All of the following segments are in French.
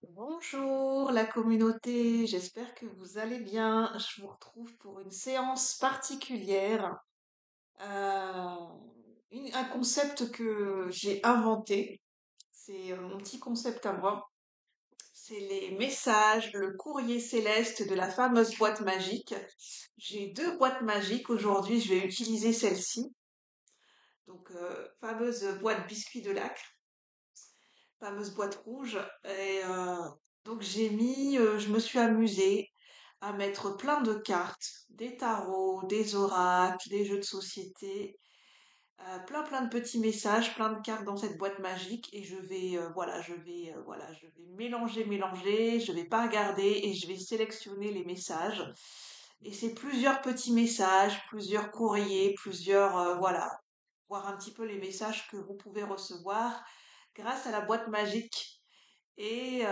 Bonjour la communauté, j'espère que vous allez bien. Je vous retrouve pour une séance particulière, euh, un concept que j'ai inventé. C'est mon petit concept à moi. C'est les messages, le courrier céleste de la fameuse boîte magique. J'ai deux boîtes magiques aujourd'hui, je vais utiliser celle-ci. Donc, fameuse boîte biscuit de lac, fameuse boîte rouge. Et donc je me suis amusée à mettre plein de cartes, des tarots, des oracles, des jeux de société, plein de petits messages, plein de cartes dans cette boîte magique et je vais mélanger, je vais pas regarder et je vais sélectionner les messages. Et c'est plusieurs petits messages, plusieurs courriers, voir un petit peu les messages que vous pouvez recevoir grâce à la boîte magique. Et,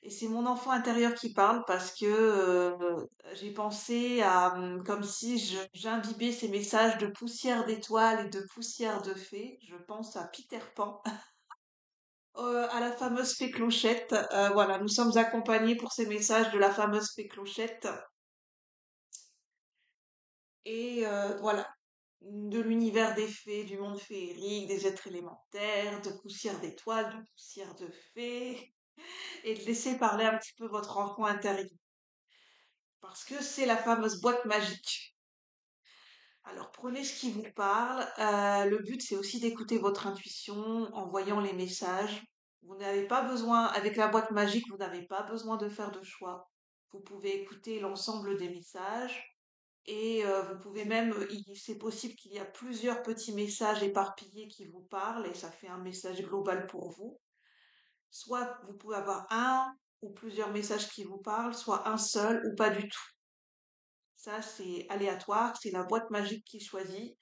et c'est mon enfant intérieur qui parle parce que j'ai pensé à comme si j'imbibais ces messages de poussière d'étoiles et de poussière de fées. Je pense à Peter Pan, à la fameuse fée Clochette. Voilà, nous sommes accompagnés pour ces messages de la fameuse fée Clochette. Et voilà, de l'univers des fées, du monde féerique, des êtres élémentaires, de poussière d'étoiles, de poussière de fées, et de laisser parler un petit peu votre enfant intérieur. Parce que c'est la fameuse boîte magique. Alors prenez ce qui vous parle. Le but, c'est aussi d'écouter votre intuition en voyant les messages. Vous n'avez pas besoin, avec la boîte magique, vous n'avez pas besoin de faire de choix. Vous pouvez écouter l'ensemble des messages et vous pouvez même, c'est possible qu'il y a plusieurs petits messages éparpillés qui vous parlent et ça fait un message global pour vous. Soit vous pouvez avoir un ou plusieurs messages qui vous parlent, soit un seul ou pas du tout. Ça, c'est aléatoire, c'est la boîte magique qui choisit.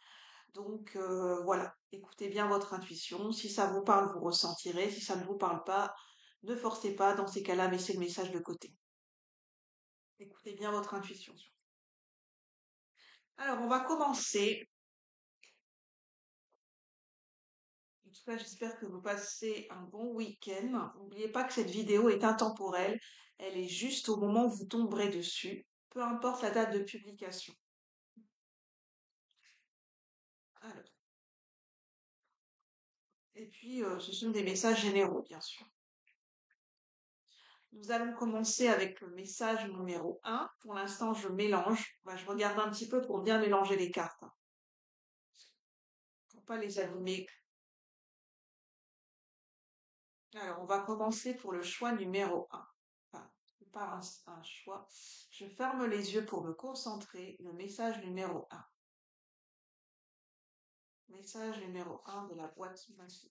Donc voilà, écoutez bien votre intuition. Si ça vous parle, vous ressentirez. Si ça ne vous parle pas, ne forcez pas. Dans ces cas-là, laissez le message de côté. Écoutez bien votre intuition. Alors, on va commencer. En tout cas, j'espère que vous passez un bon week-end. N'oubliez pas que cette vidéo est intemporelle. Elle est juste au moment où vous tomberez dessus, peu importe la date de publication. Alors, et puis, ce sont des messages généraux, bien sûr. Nous allons commencer avec le message numéro 1. Pour l'instant, je mélange. Je regarde un petit peu pour bien mélanger les cartes, hein, pour pas les abîmer. Alors, on va commencer pour le choix numéro 1. Enfin, pas un choix. Je ferme les yeux pour me concentrer. Le message numéro 1. Message numéro 1 de la boîte magique.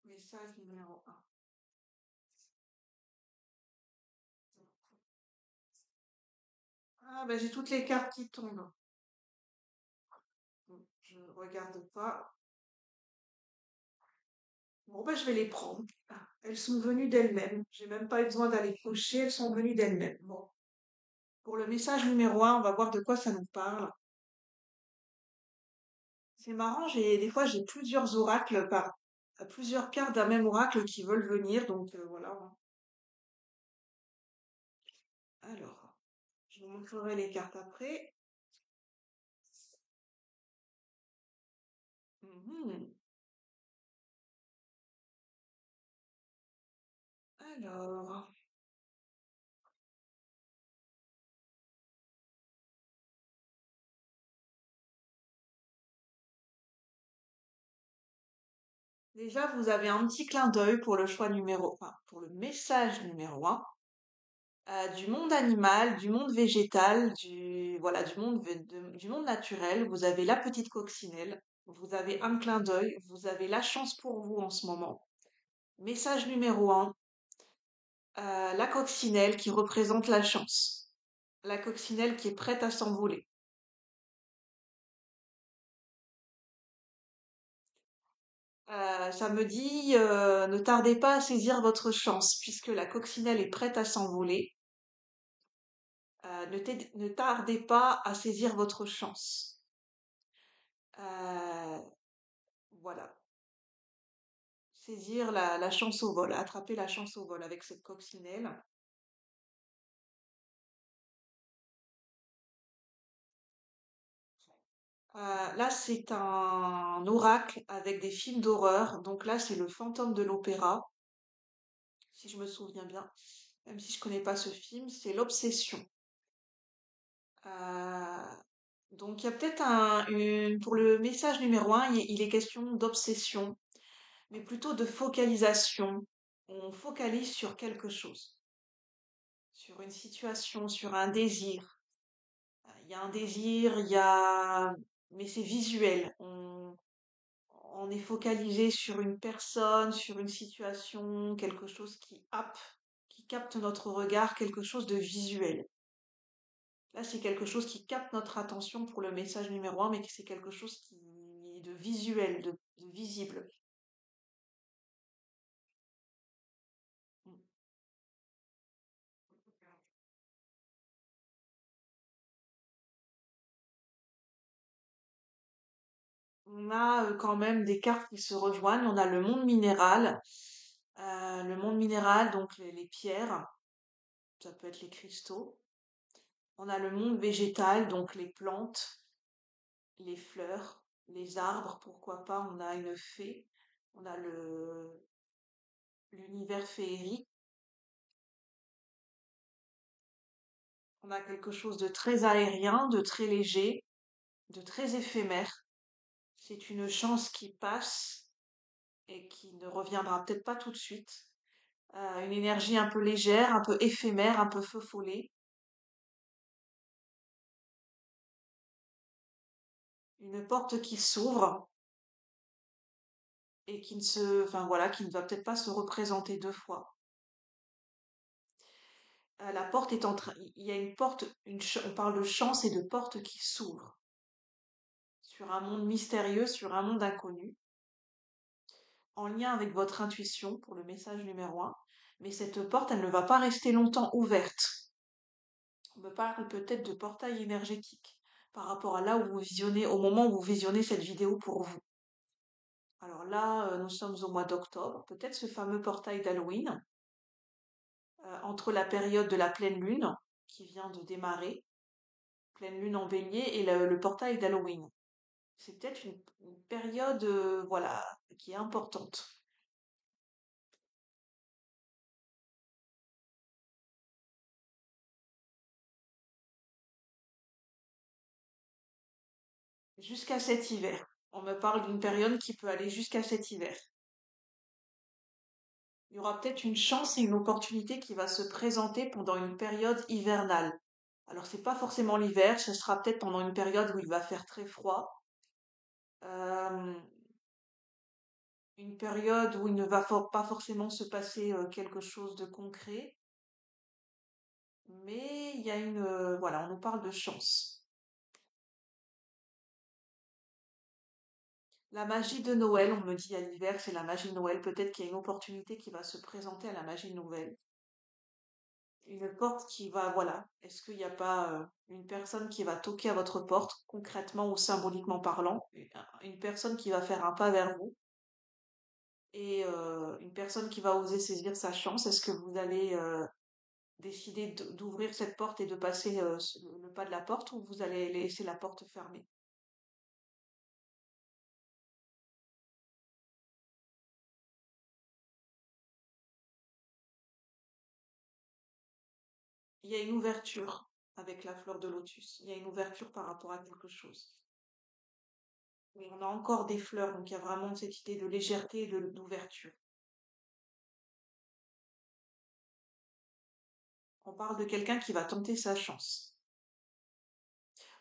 Message numéro 1. Ah, ben j'ai toutes les cartes qui tombent. Donc, je regarde pas. Bon, ben, je vais les prendre. Ah, elles sont venues d'elles-mêmes. J'ai même pas eu besoin d'aller cocher, elles sont venues d'elles-mêmes. Bon. Pour le message numéro 1, on va voir de quoi ça nous parle. C'est marrant, des fois j'ai plusieurs oracles plusieurs cartes d'un même oracle qui veulent venir, donc voilà. Alors, je vous montrerai les cartes après. Mhm. Alors, déjà vous avez un petit clin d'œil pour le choix numéro 1, pour le message numéro 1. Du monde animal, du monde végétal, du monde naturel. Vous avez la petite coccinelle, vous avez un clin d'œil, vous avez la chance pour vous en ce moment. Message numéro 1, la coccinelle qui représente la chance. La coccinelle qui est prête à s'envoler. Ça me dit, ne tardez pas à saisir votre chance, puisque la coccinelle est prête à s'envoler. Ne tardez pas à saisir votre chance. Euh, voilà. Saisir la chance au vol, attraper la chance au vol avec cette coccinelle. Là, c'est un oracle avec des films d'horreur. Donc là, c'est le fantôme de l'opéra, si je me souviens bien. Même si je connais pas ce film, c'est l'obsession. Euh, donc il y a peut-être pour le message numéro un, il est question d'obsession, mais plutôt de focalisation. On focalise sur quelque chose, sur une situation, sur un désir. Il y a un désir, mais c'est visuel. On est focalisé sur une personne, sur une situation, quelque chose qui capte notre regard, quelque chose de visuel. Là, c'est quelque chose qui capte notre attention pour le message numéro un, mais que c'est quelque chose qui est de visuel, de visible. On a quand même des cartes qui se rejoignent. On a le monde minéral. Le monde minéral, donc les pierres, ça peut être les cristaux. On a le monde végétal, donc les plantes, les fleurs, les arbres, pourquoi pas. On a une fée. On a l'univers féerique. On a quelque chose de très aérien, de très léger, de très éphémère. C'est une chance qui passe et qui ne reviendra peut-être pas tout de suite. Une énergie un peu légère, un peu éphémère, un peu feu follet. Une porte qui s'ouvre et enfin voilà, qui ne va peut-être pas se représenter deux fois. La porte est en train, il y a une porte, on parle de chance et de porte qui s'ouvre sur un monde mystérieux, sur un monde inconnu, en lien avec votre intuition pour le message numéro un. Mais cette porte, elle ne va pas rester longtemps ouverte. On me parle peut-être de portail énergétique par rapport à là où vous visionnez, au moment où vous visionnez cette vidéo pour vous. Alors là, nous sommes au mois d'octobre, peut-être ce fameux portail d'Halloween, entre la période de la pleine lune, qui vient de démarrer, pleine lune en bélier, et le portail d'Halloween. C'est peut-être une période, voilà, qui est importante. Jusqu'à cet hiver. On me parle d'une période qui peut aller jusqu'à cet hiver. Il y aura peut-être une chance et une opportunité qui va se présenter pendant une période hivernale. Alors c'est pas forcément l'hiver, ce sera peut-être pendant une période où il va faire très froid, euh, une période où il ne va pas forcément se passer quelque chose de concret, mais il y a voilà, on nous parle de chance. La magie de Noël, on me dit à l'hiver, c'est la magie de Noël. Peut-être qu'il y a une opportunité qui va se présenter à la magie de Noël. Une porte qui va, voilà. Est-ce qu'il n'y a pas une personne qui va toquer à votre porte, concrètement ou symboliquement parlant, une personne qui va faire un pas vers vous et une personne qui va oser saisir sa chance? Est-ce que vous allez décider d'ouvrir cette porte et de passer le pas de la porte ou vous allez laisser la porte fermée? Il y a une ouverture avec la fleur de lotus. Il y a une ouverture par rapport à quelque chose. Mais on a encore des fleurs, donc il y a vraiment cette idée de légèreté et d'ouverture. On parle de quelqu'un qui va tenter sa chance.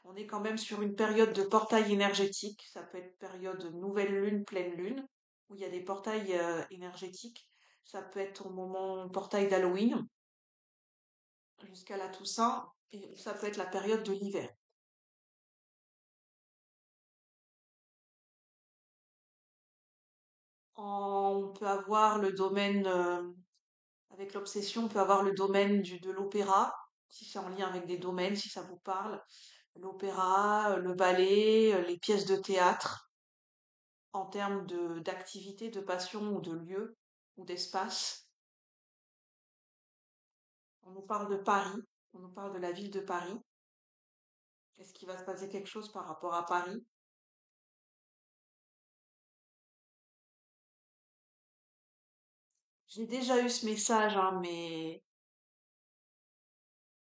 On est quand même sur une période de portail énergétique. Ça peut être période nouvelle lune, pleine lune, où il y a des portails énergétiques. Ça peut être au moment portail d'Halloween, jusqu'à la Toussaint, et ça peut être la période de l'hiver. On peut avoir le domaine, avec l'obsession, on peut avoir le domaine de l'opéra, si c'est en lien avec des domaines, si ça vous parle. L'opéra, le ballet, les pièces de théâtre, en termes d'activité, de passion ou de lieu ou d'espace. On nous parle de Paris, on nous parle de la ville de Paris. Est-ce qu'il va se passer quelque chose par rapport à Paris? J'ai déjà eu ce message, hein, mais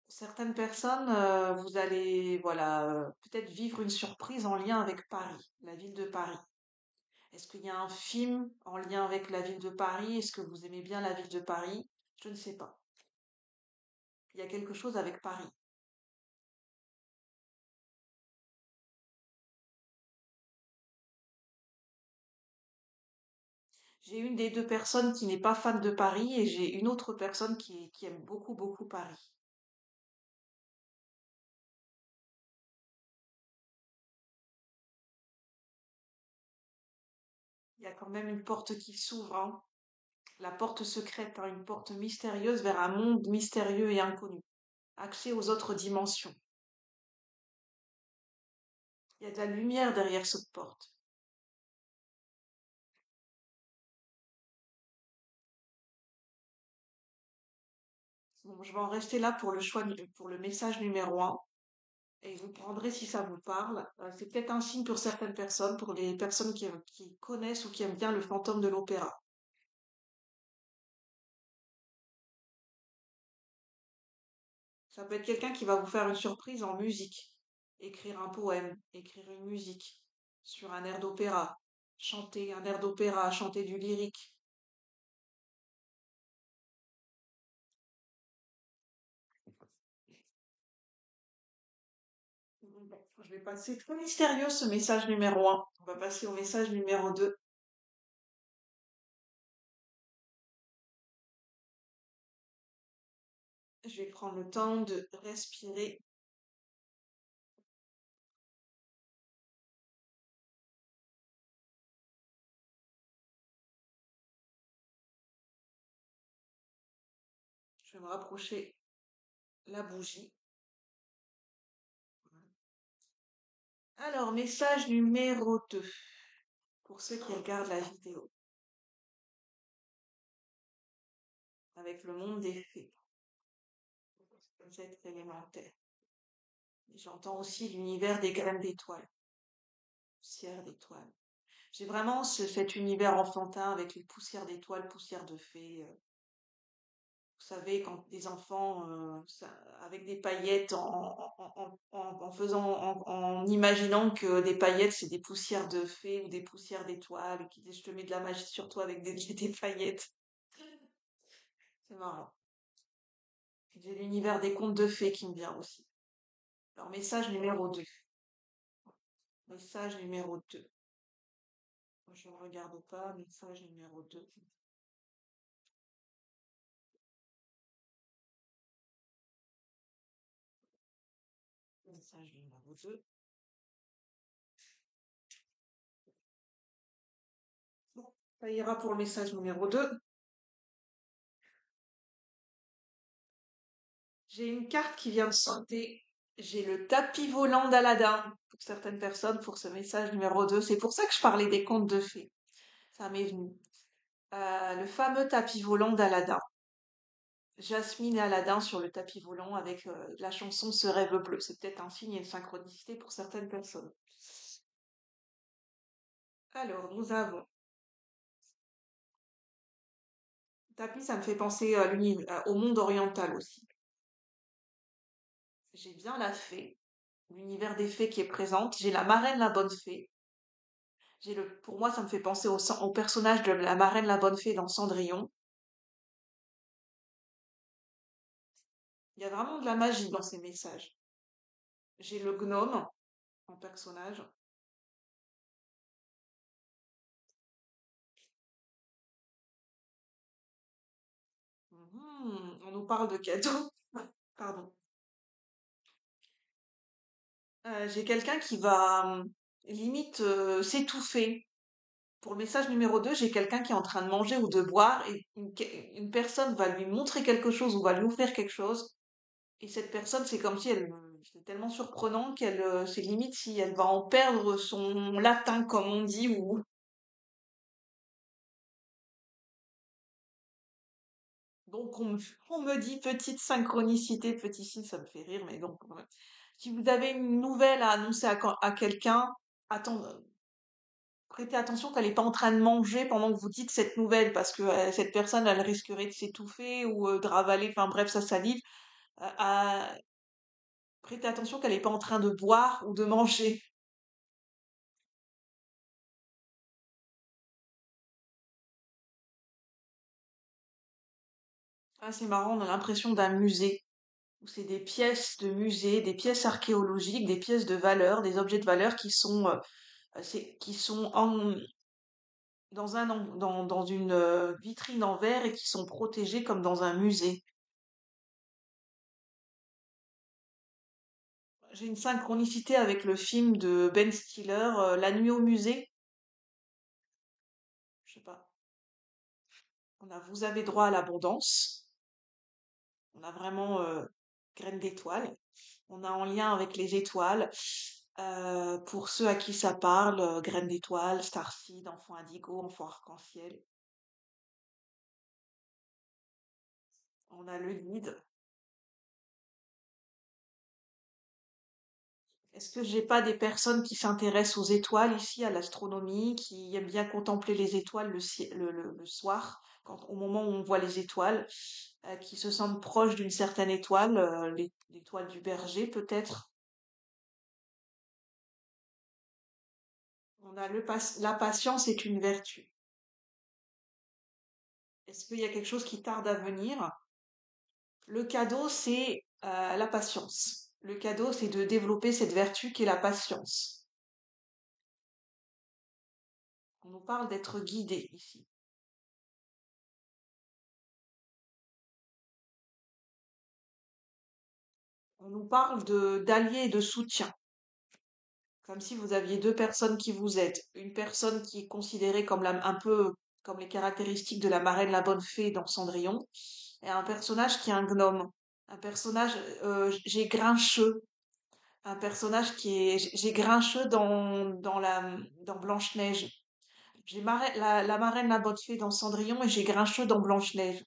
certaines personnes, vous allez, voilà, peut-être vivre une surprise en lien avec Paris, la ville de Paris. Est-ce qu'il y a un film en lien avec la ville de Paris? Est-ce que vous aimez bien la ville de Paris? Je ne sais pas. Il y a quelque chose avec Paris. J'ai une des deux personnes qui n'est pas fan de Paris et j'ai une autre personne qui aime beaucoup, beaucoup Paris. Il y a quand même une porte qui s'ouvre, hein. La porte secrète, hein, une porte mystérieuse vers un monde mystérieux et inconnu. Accès aux autres dimensions. Il y a de la lumière derrière cette porte. Bon, je vais en rester là pour pour le message numéro un. Et vous prendrez si ça vous parle. C'est peut-être un signe pour certaines personnes, pour les personnes qui connaissent ou qui aiment bien le fantôme de l'opéra. Ça peut être quelqu'un qui va vous faire une surprise en musique, écrire un poème, écrire une musique sur un air d'opéra, chanter un air d'opéra, chanter du lyrique. Bon, je vais passer trop mystérieux ce message numéro un. On va passer au message numéro 2. Je vais prendre le temps de respirer. Je vais me rapprocher la bougie. Alors, message numéro 2 pour ceux qui regardent la vidéo avec le monde des fées, les êtres élémentaires. J'entends aussi l'univers des graines d'étoiles, poussière d'étoiles. J'ai vraiment cet univers enfantin avec les poussières d'étoiles, poussières de fées. Vous savez, quand des enfants, avec des paillettes, en faisant, en imaginant que des paillettes, c'est des poussières de fées ou des poussières d'étoiles, et qui disent, je te mets de la magie sur toi avec des, des paillettes. C'est marrant. J'ai l'univers des contes de fées qui me vient aussi. Alors, message numéro 2. Message numéro 2. Je ne regarde pas. Message numéro 2. Message numéro 2. Bon, ça ira pour le message numéro 2. J'ai une carte qui vient de sauter. J'ai le tapis volant d'Aladin pour certaines personnes pour ce message numéro 2. C'est pour ça que je parlais des contes de fées. Ça m'est venu. Le fameux tapis volant d'Aladin. Jasmine et Aladin sur le tapis volant avec la chanson Ce rêve bleu. C'est peut-être un signe et une synchronicité pour certaines personnes. Alors, nous avons tapis, ça me fait penser à au monde oriental aussi. J'ai bien la fée, l'univers des fées qui est présente. J'ai la marraine, la bonne fée. Pour moi, ça me fait penser au personnage de la marraine, la bonne fée dans Cendrillon. Il y a vraiment de la magie dans ces messages. J'ai le gnome en personnage. On nous parle de cadeaux. Pardon. J'ai quelqu'un qui va limite s'étouffer Pour le message numéro 2, j'ai quelqu'un qui est en train de manger ou de boire et une personne va lui montrer quelque chose ou va lui offrir quelque chose. Et cette personne, c'est comme si c'est tellement surprenant qu'elle, c'est limite si elle va en perdre son latin, comme on dit, ou donc on me dit petite synchronicité, petit signe, ça me fait rire, mais donc si vous avez une nouvelle à annoncer à quelqu'un, attends, prêtez attention qu'elle n'est pas en train de manger pendant que vous dites cette nouvelle, parce que cette personne, elle risquerait de s'étouffer ou de ravaler, enfin bref, sa salive. Prêtez attention qu'elle n'est pas en train de boire ou de manger. Ah, c'est marrant, on a l'impression d'un musée, où c'est des pièces de musée, des pièces archéologiques, des pièces de valeur, des objets de valeur qui sont dans une vitrine en verre et qui sont protégés comme dans un musée. J'ai une synchronicité avec le film de Ben Stiller, La nuit au musée. Je sais pas. Vous avez droit à l'abondance. On a vraiment graines d'étoiles. On a en lien avec les étoiles. Pour ceux à qui ça parle, graines d'étoiles, starseed, enfant indigo, enfant arc-en-ciel. On a le guide. Est-ce que j'ai pas des personnes qui s'intéressent aux étoiles ici, à l'astronomie, qui aiment bien contempler les étoiles le soir, au moment où on voit les étoiles, qui se sentent proches d'une certaine étoile, l'étoile du berger peut-être? On a la patience est une vertu. Est-ce qu'il y a quelque chose qui tarde à venir? Le cadeau, c'est la patience. Le cadeau, c'est de développer cette vertu qui est la patience. On nous parle d'être guidé ici. On nous parle de d'alliés et de soutien, comme si vous aviez deux personnes qui vous aident. Une personne qui est considérée comme un peu comme les caractéristiques de la marraine la bonne fée dans Cendrillon, et un personnage qui est un gnome. Un personnage, j'ai Grincheux. Un personnage j'ai Grincheux dans Blanche-Neige. J'ai la marraine la bonne fée dans Cendrillon et j'ai Grincheux dans Blanche-Neige.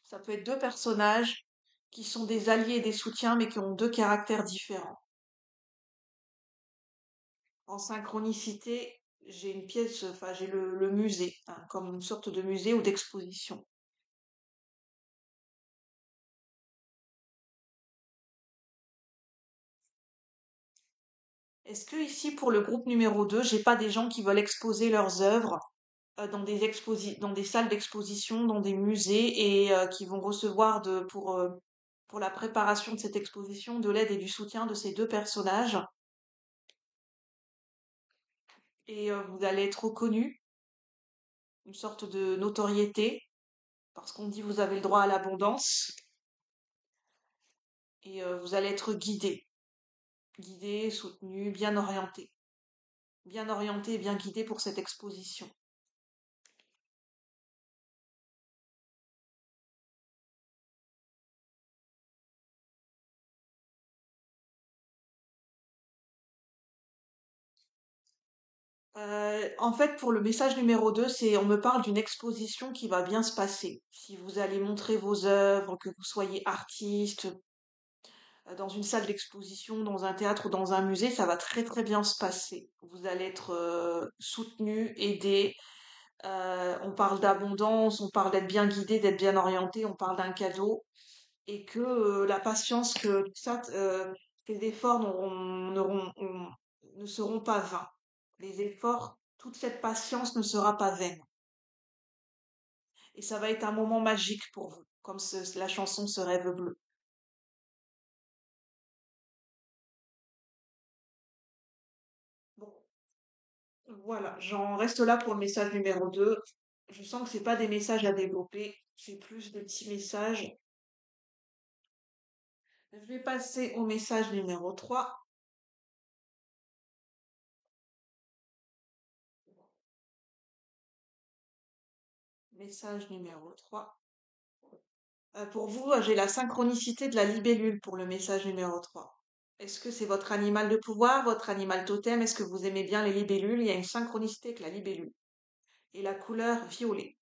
Ça peut être deux personnages qui sont des alliés et des soutiens, mais qui ont deux caractères différents. En synchronicité, j'ai une pièce, enfin j'ai le musée, hein, comme une sorte de musée ou d'exposition. Est-ce que ici, pour le groupe numéro 2, j'ai pas des gens qui veulent exposer leurs œuvres dans des salles d'exposition, dans des musées et qui vont recevoir pour la préparation de cette exposition de l'aide et du soutien de ces deux personnages et vous allez être reconnu, une sorte de notoriété parce qu'on dit vous avez le droit à l'abondance et vous allez être guidé, soutenu, bien orienté et bien guidé pour cette exposition. En fait, pour le message numéro 2, on me parle d'une exposition qui va bien se passer. Si vous allez montrer vos œuvres, que vous soyez artiste, dans une salle d'exposition, dans un théâtre ou dans un musée, ça va très très bien se passer. Vous allez être soutenu, aidé. On parle d'abondance, on parle d'être bien guidé, d'être bien orienté, on parle d'un cadeau et que la patience, que tout ça, que les efforts ne seront pas vains. Les efforts, toute cette patience ne sera pas vaine. Et ça va être un moment magique pour vous, comme la chanson Ce rêve bleu. Bon, voilà, j'en reste là pour le message numéro 2. Je sens que c'est pas des messages à développer, c'est plus des petits messages. Je vais passer au message numéro 3. Message numéro 3. Pour vous, j'ai la synchronicité de la libellule pour le message numéro 3. Est-ce que c'est votre animal de pouvoir, votre animal totem? Est-ce que vous aimez bien les libellules? Il y a une synchronicité avec la libellule. Et la couleur violet.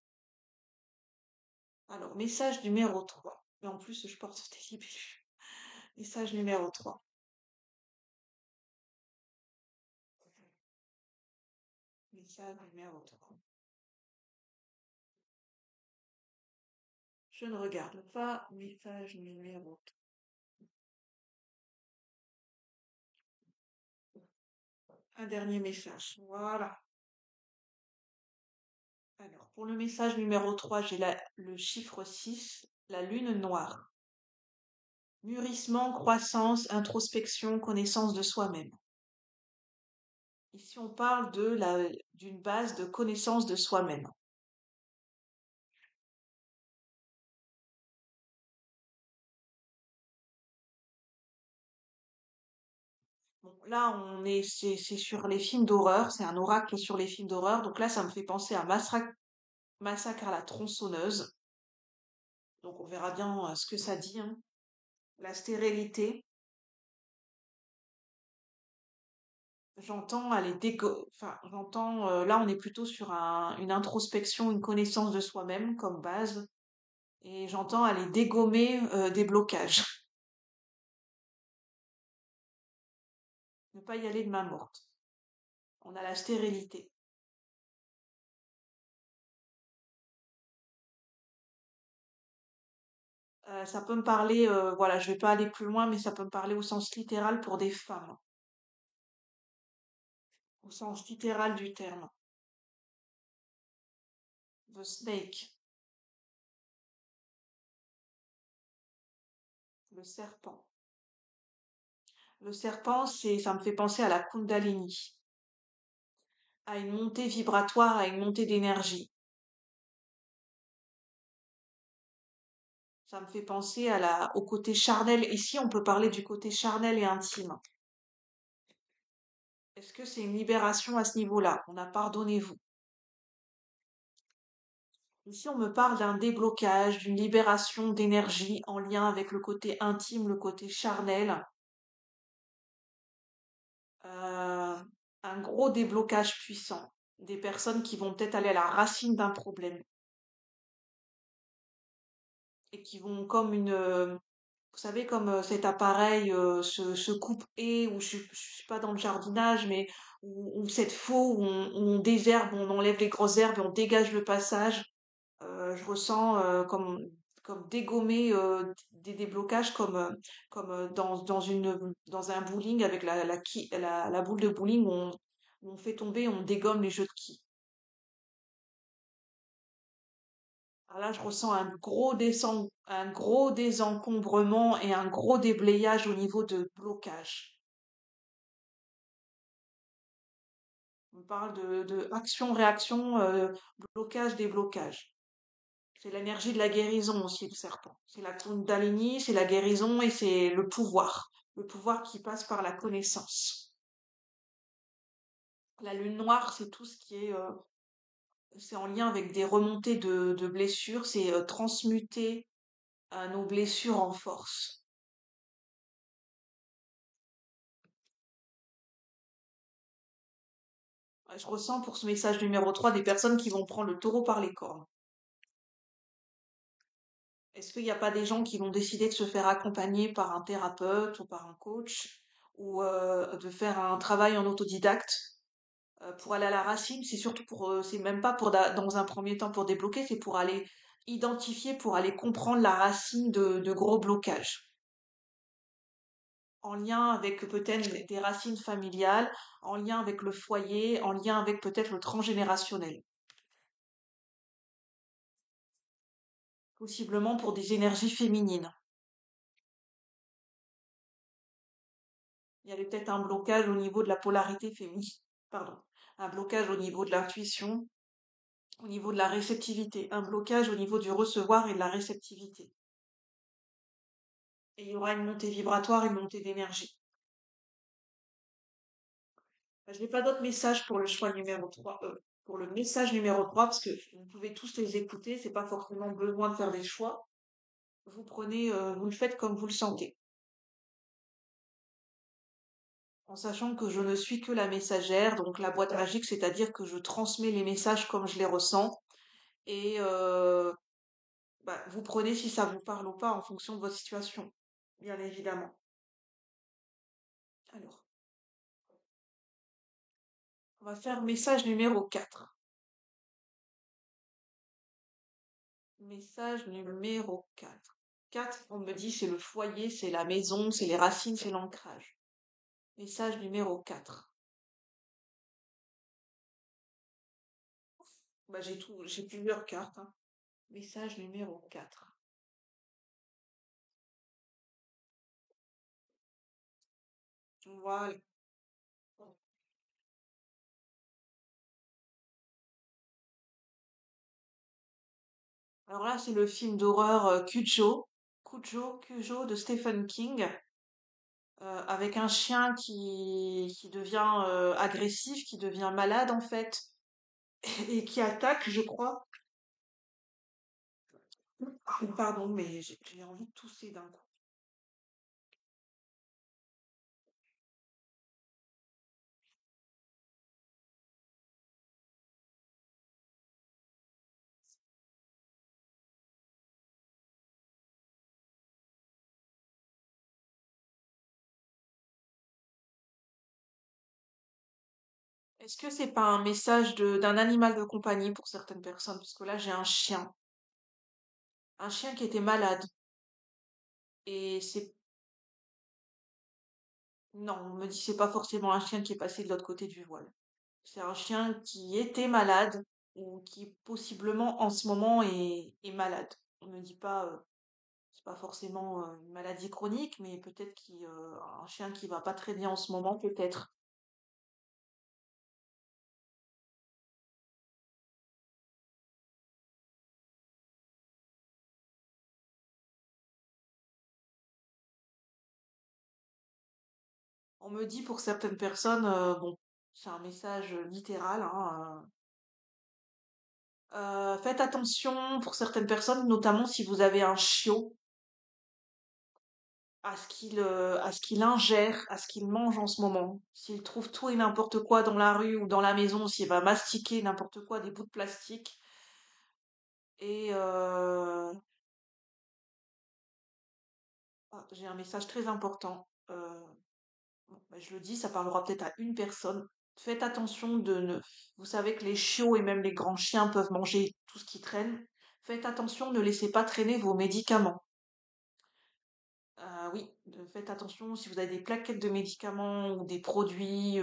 Alors, message numéro 3. Et en plus, je porte des libellules. Message numéro 3. Message numéro 3. Je ne regarde pas. Message numéro 3. Un dernier message. Voilà. Alors, pour le message numéro 3, j'ai le chiffre 6, la lune noire. Mûrissement, croissance, introspection, connaissance de soi-même. Ici, on parle d'une base de connaissance de soi-même. Bon, là, c'est sur les films d'horreur, c'est un oracle sur les films d'horreur. Donc là, ça me fait penser à Massacre à la tronçonneuse. Donc on verra bien ce que ça dit, hein. La stérilité, j'entends aller enfin, là, on est plutôt sur une introspection, une connaissance de soi-même comme base. Et j'entends aller dégommer des blocages. Ne pas y aller de main morte. On a la stérilité. Ça peut me parler, voilà, je vais pas aller plus loin, mais ça peut me parler au sens littéral pour des femmes, au sens littéral du terme. The snake, le serpent. Le serpent, ça me fait penser à la Kundalini, à une montée vibratoire, à une montée d'énergie. Ça me fait penser au côté charnel. Ici, on peut parler du côté charnel et intime. Est-ce que c'est une libération à ce niveau-là? On a pardonnez-vous. Ici, on me parle d'un déblocage, d'une libération d'énergie en lien avec le côté intime, le côté charnel, euh, un gros déblocage puissant. Des personnes qui vont peut-être aller à la racine d'un problème et qui vont comme vous savez, comme cet appareil se coupe et ou je suis pas dans le jardinage, mais ou cette faux où on désherbe, on enlève les grosses herbes et on dégage le passage. Je ressens comme dégommer des déblocages comme dans un bowling avec la boule de bowling où on fait tomber, on dégomme les jeux de quilles. Alors là, je ressens un gros désencombrement et un gros déblayage au niveau de blocage. On parle de action-réaction, blocage, déblocage. C'est l'énergie de la guérison aussi, le serpent. C'est la Kundalini, c'est la guérison et c'est le pouvoir. Le pouvoir qui passe par la connaissance. La lune noire, c'est tout ce qui c'est en lien avec des remontées de blessures, c'est transmuter nos blessures en force. Je ressens pour ce message numéro 3 des personnes qui vont prendre le taureau par les cornes. Est-ce qu'il n'y a pas des gens qui vont décider de se faire accompagner par un thérapeute ou par un coach ou de faire un travail en autodidacte pour aller à la racine? C'est surtout c'est même pas dans un premier temps pour débloquer, c'est pour aller identifier, pour aller comprendre la racine de gros blocages. En lien avec peut-être des racines familiales, en lien avec le foyer, en lien avec peut-être le transgénérationnel. Possiblement pour des énergies féminines. Il y avait peut-être un blocage au niveau de la polarité féminine, pardon, un blocage au niveau de l'intuition, au niveau de la réceptivité, un blocage au niveau du recevoir et de la réceptivité. Et il y aura une montée vibratoire, une montée d'énergie. Je n'ai pas d'autres messages pour le choix numéro 3. pour le message numéro 3, parce que vous pouvez tous les écouter, c'est pas forcément besoin de faire des choix. Vous prenez, vous le faites comme vous le sentez, en sachant que je ne suis que la messagère, donc la boîte magique, c'est-à-dire que je transmets les messages comme je les ressens, et bah, vous prenez si ça vous parle ou pas en fonction de votre situation, bien évidemment. Alors, on va faire message numéro 4. Message numéro 4. 4, on me dit, c'est le foyer, c'est la maison, c'est les racines, c'est l'ancrage. Message numéro 4. Bah, j'ai plusieurs cartes, hein. Message numéro 4. Voilà. Alors là, c'est le film d'horreur Cujo de Stephen King, avec un chien qui devient agressif, qui devient malade en fait, et qui attaque, je crois. Pardon, mais j'ai envie de tousser d'un coup. Est-ce que c'est pas un message d'un animal de compagnie pour certaines personnes? Parce que là, j'ai un chien qui était malade. Et c'est, non, on me dit c'est pas forcément un chien qui est passé de l'autre côté du voile. C'est un chien qui était malade ou qui possiblement en ce moment est malade. On ne dit pas, c'est pas forcément une maladie chronique, mais peut-être un chien qui va pas très bien en ce moment, peut-être. On me dit pour certaines personnes, bon, c'est un message littéral, hein, faites attention pour certaines personnes, notamment si vous avez un chiot, à ce qu'il ingère, à ce qu'il mange en ce moment. S'il trouve tout et n'importe quoi dans la rue ou dans la maison, s'il va mastiquer n'importe quoi, des bouts de plastique. Et j'ai un message très important. Bon, bah, je le dis, ça parlera peut-être à une personne. Faites attention de ne... Vous savez que les chiots et même les grands chiens peuvent manger tout ce qui traîne. Faites attention, ne laissez pas traîner vos médicaments. Oui, faites attention si vous avez des plaquettes de médicaments ou des produits,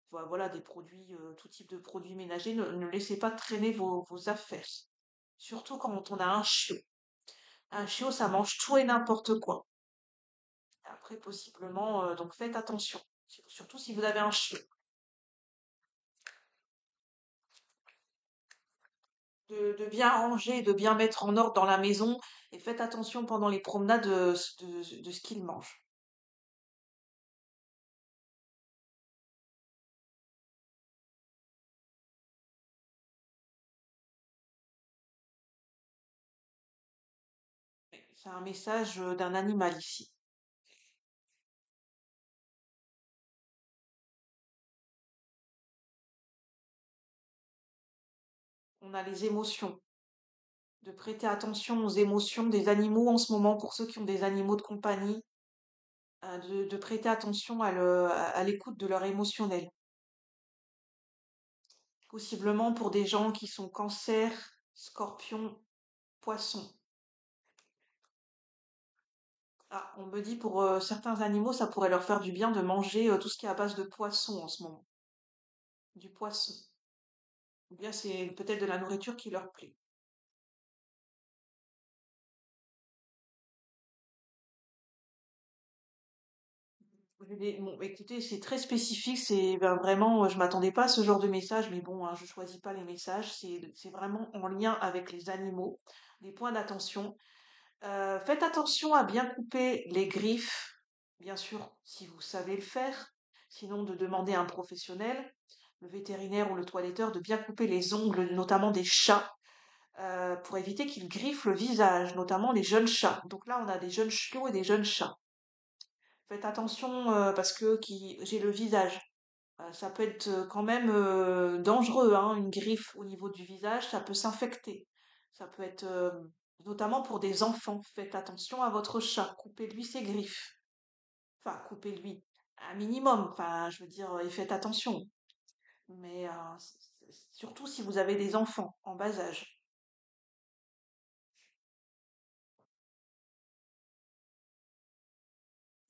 voilà, des produits, tout type de produits ménagers, ne laissez pas traîner vos affaires. Surtout quand on a un chiot. Un chiot, ça mange tout et n'importe quoi. Après, possiblement, donc faites attention. Surtout si vous avez un chiot. De bien ranger, de bien mettre en ordre dans la maison et faites attention pendant les promenades de ce qu'il mange. C'est un message d'un animal ici. On a les émotions. De prêter attention aux émotions des animaux en ce moment pour ceux qui ont des animaux de compagnie, de prêter attention à l'écoute de leur émotionnel. Possiblement pour des gens qui sont cancer, scorpion, poisson. Ah, on me dit pour certains animaux, ça pourrait leur faire du bien de manger tout ce qui est à base de poisson en ce moment. Du poisson. Ou bien c'est peut-être de la nourriture qui leur plaît. Bon, écoutez, c'est très spécifique, c'est ben, vraiment, je m'attendais pas à ce genre de message, mais bon, hein, je choisis pas les messages, c'est vraiment en lien avec les animaux, des points d'attention. Faites attention à bien couper les griffes, bien sûr, si vous savez le faire, sinon de demander à un professionnel. le vétérinaire ou le toiletteur de bien couper les ongles, notamment des chats, pour éviter qu'ils griffent le visage, notamment les jeunes chats. Donc là, on a des jeunes chiots et des jeunes chats. Faites attention parce que j'ai le visage. Ça peut être quand même dangereux, hein, une griffe au niveau du visage, ça peut s'infecter. Ça peut être notamment pour des enfants. Faites attention à votre chat, coupez-lui ses griffes. Enfin, coupez-lui un minimum. Enfin, je veux dire, et faites attention. Mais surtout si vous avez des enfants en bas âge.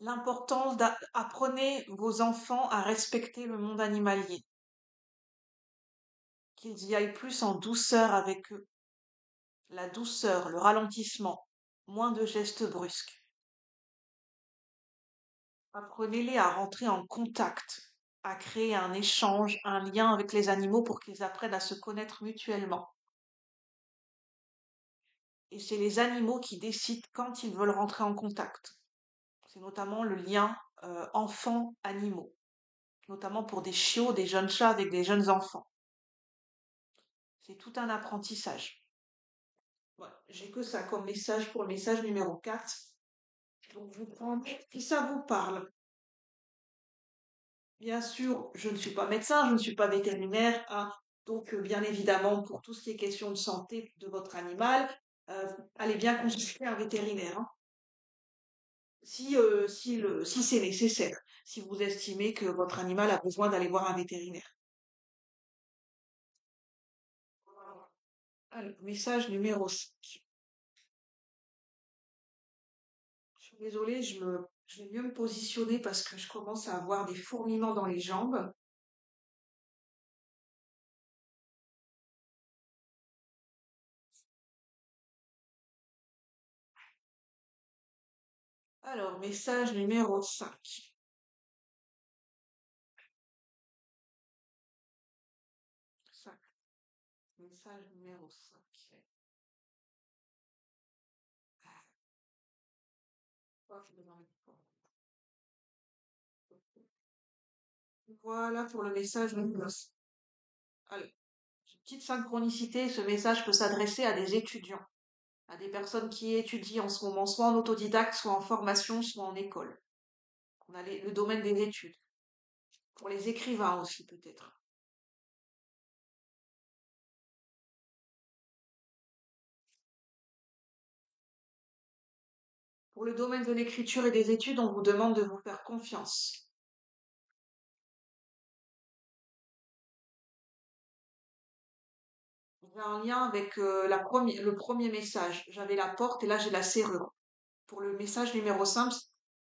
L'importance d'apprenez vos enfants à respecter le monde animalier, qu'ils y aillent plus en douceur avec eux. La douceur, le ralentissement, moins de gestes brusques. Apprenez-les à rentrer en contact, à créer un échange, un lien avec les animaux pour qu'ils apprennent à se connaître mutuellement. Et c'est les animaux qui décident quand ils veulent rentrer en contact. C'est notamment le lien enfants-animaux, notamment pour des chiots, des jeunes chats avec des jeunes enfants. C'est tout un apprentissage. Voilà, j'ai que ça comme message pour le message numéro 4. Donc vous prenez, si ça vous parle. Bien sûr, je ne suis pas médecin, je ne suis pas vétérinaire, hein. Donc, bien évidemment, pour tout ce qui est question de santé de votre animal, allez bien consulter un vétérinaire, hein, si c'est nécessaire, si vous estimez que votre animal a besoin d'aller voir un vétérinaire. Alors, message numéro 5. Je suis désolée, je vais mieux me positionner parce que je commence à avoir des fourmillements dans les jambes. Alors, message numéro 5. Message numéro 5. Voilà pour le message numéro 5. Alors, petite synchronicité, ce message peut s'adresser à des étudiants, à des personnes qui étudient en ce moment, soit en autodidacte, soit en formation, soit en école. On a le domaine des études. Pour les écrivains aussi, peut-être. Pour le domaine de l'écriture et des études, on vous demande de vous faire confiance. J'ai un lien avec le premier message. J'avais la porte et là j'ai la serrure. Pour le message numéro 5,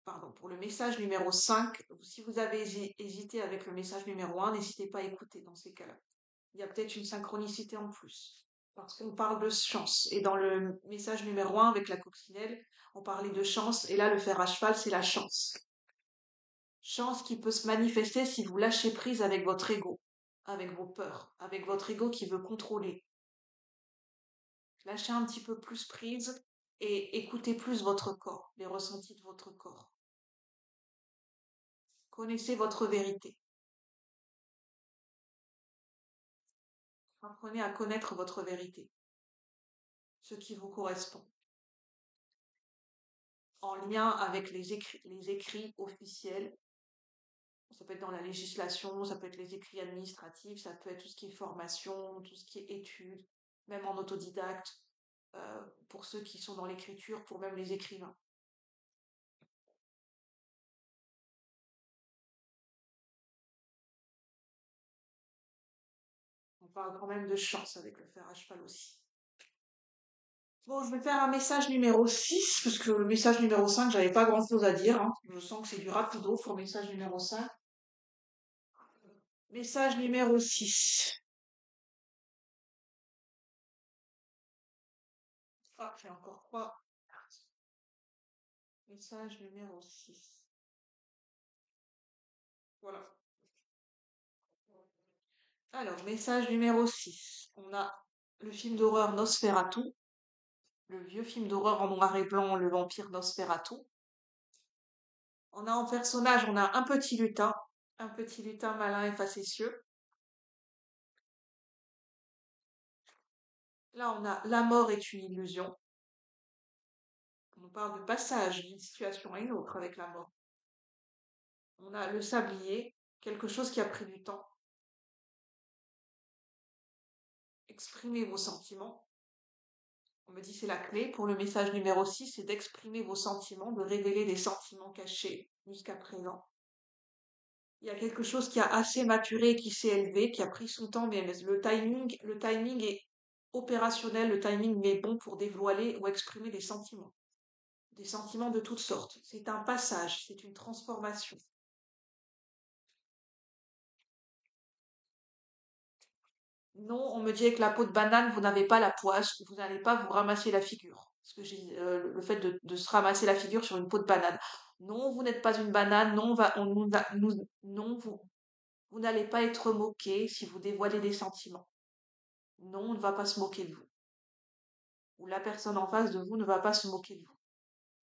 pardon, pour le message numéro 5, si vous avez hésité avec le message numéro 1, n'hésitez pas à écouter dans ces cas-là. Il y a peut-être une synchronicité en plus. Parce qu'on parle de chance. Et dans le message numéro 1 avec la coccinelle, on parlait de chance. Et là, le fer à cheval, c'est la chance. Chance qui peut se manifester si vous lâchez prise avec votre ego, avec vos peurs, avec votre ego qui veut contrôler. Lâchez un petit peu plus prise et écoutez plus votre corps, les ressentis de votre corps. Connaissez votre vérité. Apprenez à connaître votre vérité, ce qui vous correspond, en lien avec les écrits officiels. Ça peut être dans la législation, ça peut être les écrits administratifs, ça peut être tout ce qui est formation, tout ce qui est études, même en autodidacte, pour ceux qui sont dans l'écriture, pour même les écrivains. On parle quand même de chance avec le fer à cheval aussi. Bon, je vais faire un message numéro 6 parce que le message numéro 5, j'avais pas grand-chose à dire, hein. Je sens que c'est du rapido pour le message numéro 5. Message numéro 6. Ah, j'ai encore pas. Message numéro 6. Voilà. Alors, message numéro 6. On a le film d'horreur Nosferatu, le vieux film d'horreur en noir et blanc, le vampire Nosferatu. On a en personnage, on a un petit lutin malin et facétieux. Là, on a la mort est une illusion. On parle de passage d'une situation à une autre avec la mort. On a le sablier, quelque chose qui a pris du temps. Exprimer vos sentiments. On me dit c'est la clé. Pour le message numéro 6, c'est d'exprimer vos sentiments, de révéler des sentiments cachés jusqu'à présent. Il y a quelque chose qui a assez maturé, qui s'est élevé, qui a pris son temps, mais le timing est opérationnel, le timing est bon pour dévoiler ou exprimer des sentiments de toutes sortes. C'est un passage, c'est une transformation. Non, on me dit avec la peau de banane, vous n'avez pas la poisse, vous n'allez pas vous ramasser la figure. Parce que j'ai le fait de se ramasser la figure sur une peau de banane. Non, vous n'êtes pas une banane. Non, non, vous n'allez pas être moqué si vous dévoilez des sentiments. Non, on ne va pas se moquer de vous. Ou la personne en face de vous ne va pas se moquer de vous.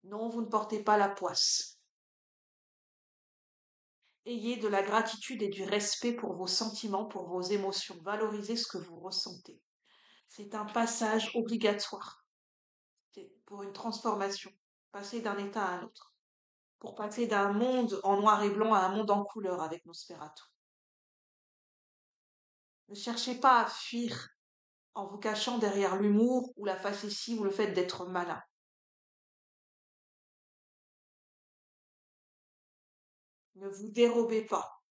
Non, vous ne portez pas la poisse. Ayez de la gratitude et du respect pour vos sentiments, pour vos émotions. Valorisez ce que vous ressentez. C'est un passage obligatoire. C'est pour une transformation. Passer d'un état à un autre. Pour passer d'un monde en noir et blanc à un monde en couleur avec Nosferatu. Ne cherchez pas à fuir en vous cachant derrière l'humour ou la facétie ou le fait d'être malin. Ne vous dérobez pas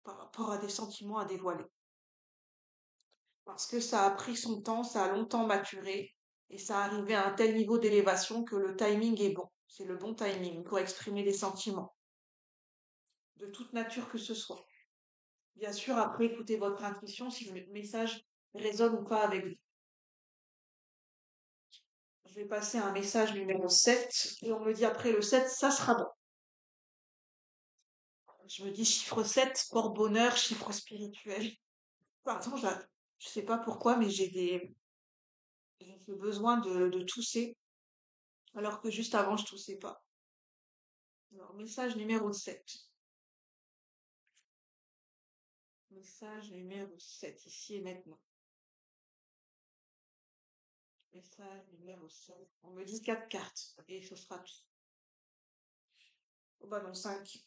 par rapport à des sentiments à dévoiler. Parce que ça a pris son temps, ça a longtemps maturé, et ça arrivé à un tel niveau d'élévation que le timing est bon. C'est le bon timing pour exprimer des sentiments, de toute nature que ce soit. Bien sûr, après, écoutez votre intuition si le message résonne ou pas avec vous. Je vais passer à un message numéro 7 et on me dit après le 7, ça sera bon. Je me dis chiffre 7, porte-bonheur, chiffre spirituel. Pardon, je sais pas pourquoi, mais j'ai ce besoin de tousser, alors que juste avant, je toussais pas. Alors, message numéro 7. Message numéro 7, ici et maintenant. Message numéro 7. On me dit 4 cartes, et ce sera tout. Oh bah non, 5.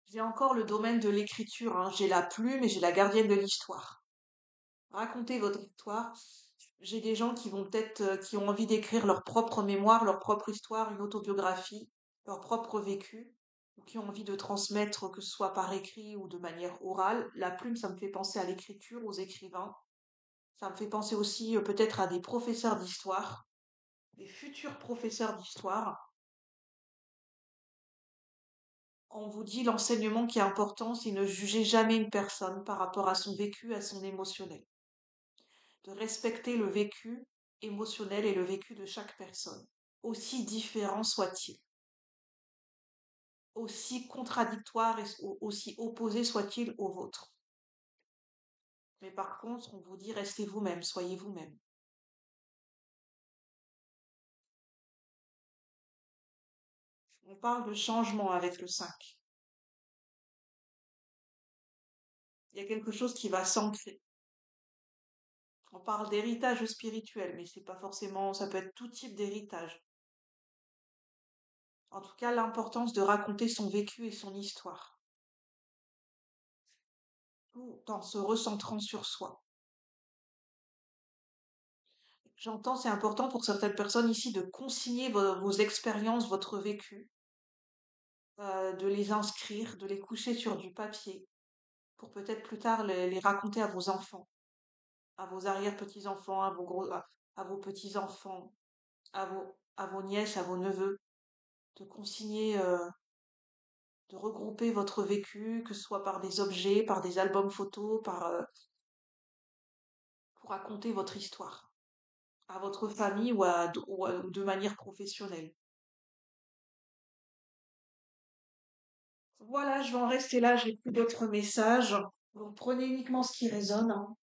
J'ai encore le domaine de l'écriture, hein. J'ai la plume et j'ai la gardienne de l'histoire. Racontez votre histoire. J'ai des gens qui vont peut-être, qui ont envie d'écrire leur propre mémoire, leur propre histoire, une autobiographie, leur propre vécu, ou qui ont envie de transmettre, que ce soit par écrit ou de manière orale. La plume, ça me fait penser à l'écriture, aux écrivains. Ça me fait penser aussi peut-être à des professeurs d'histoire, des futurs professeurs d'histoire. On vous dit l'enseignement qui est important, c'est ne juger jamais une personne par rapport à son vécu, à son émotionnel. De respecter le vécu émotionnel et le vécu de chaque personne, aussi différent soit-il, aussi contradictoire et aussi opposé soit-il au vôtre. Mais par contre, on vous dit restez vous-même, soyez vous-même. On parle de changement avec le 5. Il y a quelque chose qui va s'ancrer. On parle d'héritage spirituel, mais c'est pas forcément, ça peut être tout type d'héritage. En tout cas, l'importance de raconter son vécu et son histoire, tout en se recentrant sur soi. J'entends, c'est important pour certaines personnes ici de consigner vos expériences, votre vécu, de les inscrire, de les coucher sur du papier, pour peut-être plus tard les raconter à vos enfants, à vos arrière-petits-enfants, à vos petits-enfants, à vos nièces, à vos neveux, de consigner, de regrouper votre vécu, que ce soit par des objets, par des albums photos, pour raconter votre histoire à votre famille ou de manière professionnelle. Voilà, je vais en rester là, j'ai plus d'autres messages. Donc prenez uniquement ce qui résonne, hein.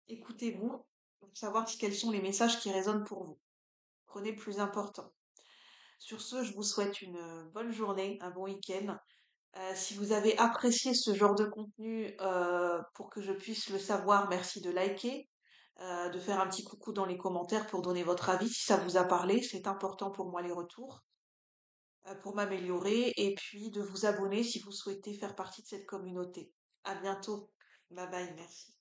Écoutez-vous pour savoir quels sont les messages qui résonnent pour vous. Prenez le plus important. Sur ce, je vous souhaite une bonne journée, un bon week-end. Si vous avez apprécié ce genre de contenu, pour que je puisse le savoir, merci de liker, de faire un petit coucou dans les commentaires pour donner votre avis si ça vous a parlé. C'est important pour moi les retours, pour m'améliorer et puis de vous abonner si vous souhaitez faire partie de cette communauté. À bientôt. Bye bye, merci.